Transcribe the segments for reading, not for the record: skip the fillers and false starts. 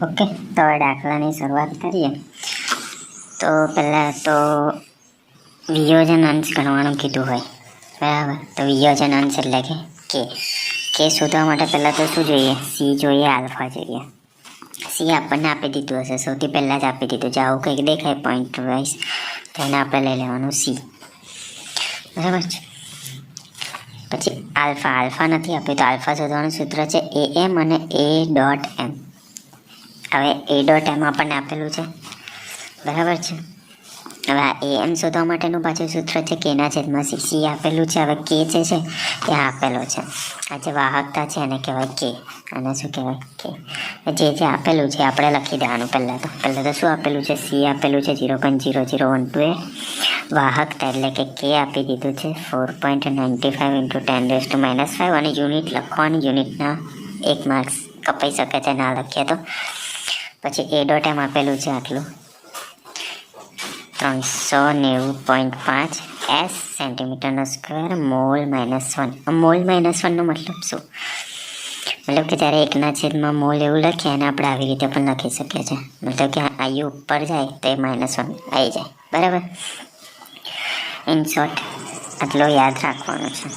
Okay, તો હવે દાખલાની શરૂઆત કરીએ. તો પહેલાં તો વિયોજન અંશ ગણવાનું કીધું હોય, બરાબર. તો વિયોજન અંશ એટલે કે શોધવા માટે પહેલાં તો શું જોઈએ? સી જોઈએ, આલ્ફા જોઈએ. સી આપણને આપી દીધું હશે, સૌથી પહેલાં જ આપી દીધું. જો આવું કંઈક દેખાય પોઈન્ટ વાઇઝ તો એને આપણે લઈ લેવાનું સી, બરાબર છે. પછી આલ્ફા નથી આપ્યું, તો આલ્ફા શોધવાનું સૂત્ર છે એ એમ અને એ ડોટ એમ. હવે એ ડોટ એમ આપણને આપેલું છે, બરાબર છે. હવે આ એ એમ શોધવા માટેનું પાછું સૂત્ર છે કેના છેદમાં સી આપેલું છે. હવે કે છે એ આપેલો છે. આ જે વાહકતા છે એને કહેવાય કે, અને શું કહેવાય કે. જે આપેલું છે આપણે લખી દેવાનું. પહેલાં તો શું આપેલું છે? સી આપેલું છે 0.0012. વાહકતા એટલે કે આપી દીધું છે 4.95 × 10⁻⁵. અને યુનિટ લખવાની, યુનિટના 1 માર્ક્સ કપાઈ શકે છે ના લખીએ તો. પછી એ ડોટ એમ આપેલું છે આટલું 390.5 s cm². મોલ -1. મોલ -1નો મતલબ શું? મતલબ કે જ્યારે 1/1 મોલ એવું લખીએ અને આપણે આવી રીતે પણ લખી શકીએ છીએ. મતલબ કે આયુ ઉપર જાય તો એ -1 આવી જાય, બરાબર. ઇન શોર્ટ આટલો યાદ રાખવાનું છે.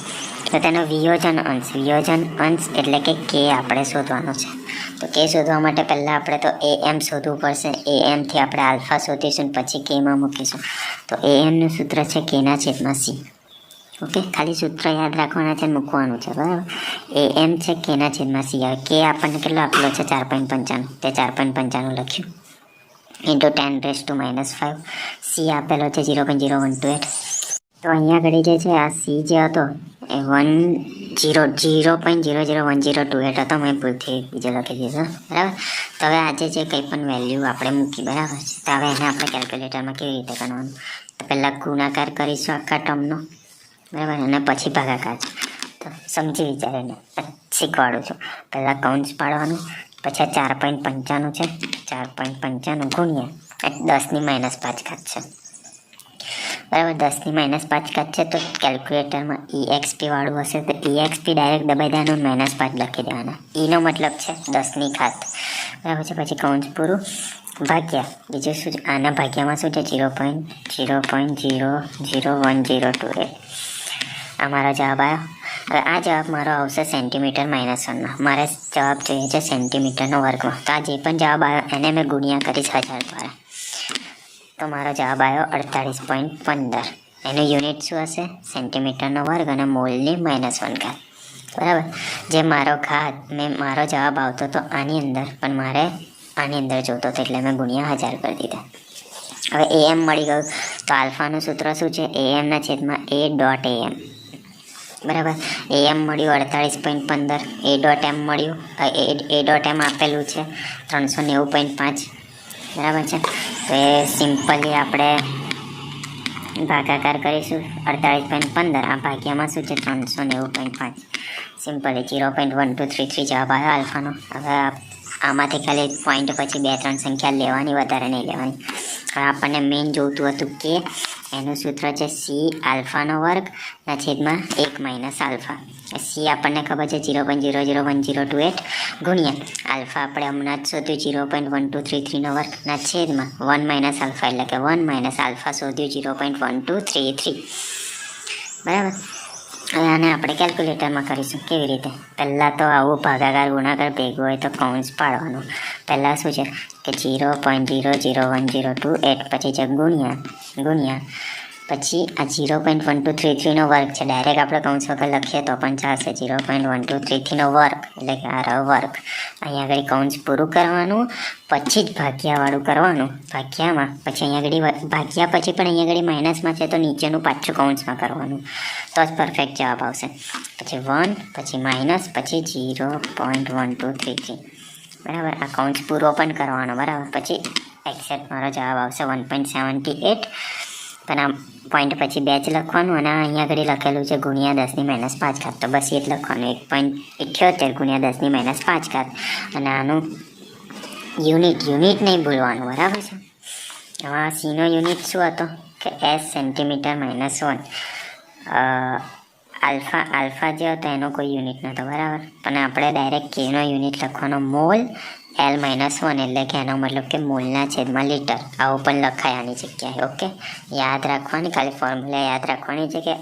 તો તેનો વિયોજન અંશ એટલે કે આપણે શોધવાનો છે. તો કે શોધવા માટે પહેલાં આપણે તો એ એમ શોધવું પડશે. એ એમથી આપણે આલ્ફા શોધીશું, પછી કેમાં મૂકીશું. તો એ એમનું સૂત્ર છે કેના છેદમાં સી. ઓકે, ખાલી સૂત્ર યાદ રાખવાના છે, મૂકવાનું છે, બરાબર. એ એમ છે કેના છેદમાં સી. આવે કે આપણને કેટલો આપેલો છે? 4.95. તે 4.95 લખ્યું ઇન્ટુ 10⁻⁵. સી આપેલો છે 0.0128. તો અહીંયા ઘડી જે છે આ સી જે હતો એ 0.001028 હતો. મેં ભૂલથી બીજો લખી દીધો, બરાબર. તો હવે આજે જે કંઈ પણ વેલ્યુ આપણે મૂકી, બરાબર છે. તો હવે એને આપણે કેલ્ક્યુલેટરમાં કેવી રીતે કરવાનું? તો પહેલાં ગુણાકાર કરીશું આખા ટર્મનો, બરાબર, અને પછી ભાગાકાર. તો સમજી વિચારીને શીખવાડું છું. પહેલાં કૌંસ પાડવાનું, પછી 4.95 છે. 4.95 ગુણ્યા 10⁻⁵ છે, બરાબર. 10⁻⁵ છે. તો કેલ્ક્યુલેટરમાં EXP વાળું હશે તો EXP ડાયરેક્ટ દબાઈ દેવાનું, -5 લખી દેવાના. ઈનો મતલબ છે 10ની ઘાત, બરાબર છે. પછી કૌંસ પૂરું, ભાગ્યા બીજું શું છે? આના ભાગ્યામાં શું છે? 0.001028. આ મારો જવાબ આવ્યો. હવે આ જવાબ મારો આવશે સેન્ટીમીટર-1માં. મારે જવાબ જોઈએ છે સેન્ટીમીટરનો વર્ગમાં. તો આ જે પણ જવાબ આવ્યો એને મેં ગુણ્યા કરીશ 1000 દ્વારા. તો મારો જવાબ આવ્યો 48.15. એનું યુનિટ શું હશે? સેન્ટીમીટરનો વર્ગ અને મોલની -1 ઘાત, બરાબર. જે મારો જવાબ આવતો હતો આની અંદર, પણ મારે આની અંદર જોતો હતો એટલે મેં ગુણ્યા 1000 કરી દીધા. હવે એ એમ મળી ગયું. તો આલ્ફાનું સૂત્ર શું છે? એ એમના છેદમાં એ ડોટ એમ, બરાબર. એ એમ મળ્યું 48.15. એ ડોટ એમ મળ્યું, એ ડોટ એમ આપેલું છે 390.5, બરાબર છે. તો એ સિમ્પલી આપણે ભાગાકાર કરીશું 48.15. આ ભાગ્યામાં શું છે? 390.5. સિમ્પલી 0.1233 જવાબ આવ્યો આલ્ફાનો. હવે આમાંથી ખાલી પોઈન્ટ પછી 2-3 સંખ્યા લેવાની, વધારે નહીં લેવાની. હવે આપણને મેઇન જોઈતું હતું કે એનું સૂત્ર છે સી આલ્ફાનો વર્ગ ના છેદમાં 1 - આલ્ફા. સી આપણને ખબર છે 0.001028 ગુણ્યા આલ્ફા આપણે હમણાં જ શોધ્યું 0.1233 વર્ગ ના છેદમાં 1 - આલ્ફા, એટલે કે 1 - આલ્ફા શોધ્યું 0.1233, બરાબર. હવે આને આપણે કેલ્ક્યુલેટરમાં કરીશું. કેવી રીતે? પહેલાં તો આવું ભાગાકાર ગુણાકાર ભેગું હોય તો કૌંસ પાડવાનું. પહેલાં શું છે કે 0.001028, પછી છે ગુણ્યા પછી આ 0.1233 વર્ગ છે. ડાયરેક્ટ આપણે કૌંસ વગર લખીએ તો પણ ચાલશે. 0.1233 વર્ગ એટલે કે આ વર્ગ. અહીંયા આગળ કૌંસ પૂરું કરવાનું, પછી જ ભાગ્યાવાળું કરવાનું. ભાગ્યામાં પછી અહીંયા આગળ ભાગ્યા પછી પણ અહીંયા આગળ માઇનસમાં છે તો નીચેનું પાછું કૌંસમાં કરવાનું, તો જ પરફેક્ટ જવાબ આવશે. પછી 1, પછી માઇનસ, પછી 0.1233, બરાબર. આ કૌંસ પૂરો પણ કરવાનો, બરાબર. પછી એક્ઝેક્ટ મારો જવાબ આવશે 1.78. પણ આ પોઈન્ટ પછી 2 જ લખવાનું, અને અહીંયા આગળ લખેલું છે ગુણ્યા 10⁻⁵. તો બસ એ જ લખવાનું, 1.78 ગુણ્યા 10⁻⁵. અને આનું યુનિટ નહીં ભૂલવાનું, બરાબર છે. હવે સીનો યુનિટ શું હતો કે S cm-1. આલ્ફા જે હતો એનો કોઈ યુનિટ નહોતો, બરાબર. પણ આપણે ડાયરેક્ટ કેનો યુનિટ લખવાનો, મોલ L-1 એટલે કે એનો મતલબ કે મૂળના છેદમાં લીટર, આવું પણ લખાય આની જગ્યાએ. ઓકે, યાદ રાખવાની, ખાલી ફોર્મ્યુલા યાદ રાખવાની છે કે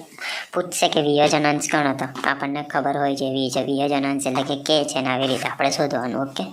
પૂછશે કે વિયોજન અંશ ગણો તો આપણને ખબર હોય છે વિયોજન અંશ એટલે કે છે ને આવી રીતે આપણે શોધવાનું. ઓકે.